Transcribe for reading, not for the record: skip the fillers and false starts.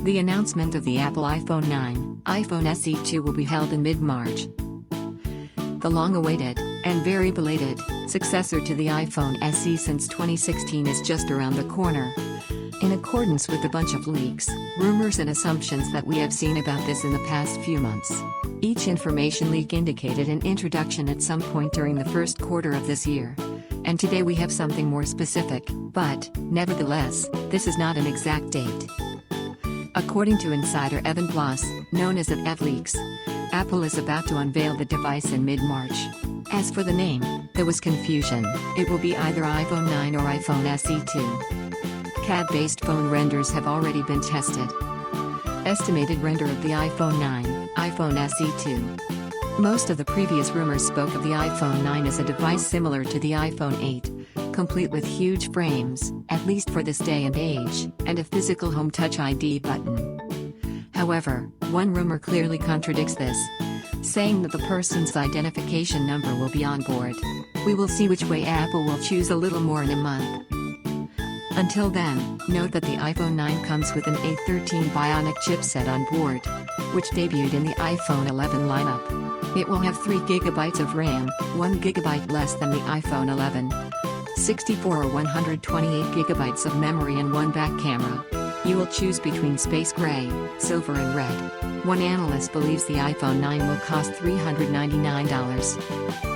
The announcement of the Apple iPhone 9, iPhone SE 2 will be held in mid-March. The long-awaited, and very belated, successor to the iPhone SE since 2016 is just around the corner. In accordance with a bunch of leaks, rumors and assumptions that we have seen about this in the past few months. Each information leak indicated an introduction at some point during the first quarter of this year. And today we have something more specific, but, nevertheless, this is not an exact date. According to insider Evan Bloss, known as @EvLeaks, Apple is about to unveil the device in mid-March. As for the name, there was confusion. It will be either iPhone 9 or iPhone SE 2. CAD-based phone renders have already been tested. Estimated render of the iPhone 9, iPhone SE 2. Most of the previous rumors spoke of the iPhone 9 as a device similar to the iPhone 8, complete with huge frames, at least for this day and age, and a physical home Touch ID button. However, one rumor clearly contradicts this, saying that the person's identification number will be on board. We will see which way Apple will choose a little more in a month. Until then, note that the iPhone 9 comes with an A13 Bionic chipset on board, which debuted in the iPhone 11 lineup. It will have 3 GB of RAM, 1 GB less than the iPhone 11, 64 or 128 GB of memory and 1 back camera. You will choose between space gray, silver and red. One analyst believes the iPhone 9 will cost $399.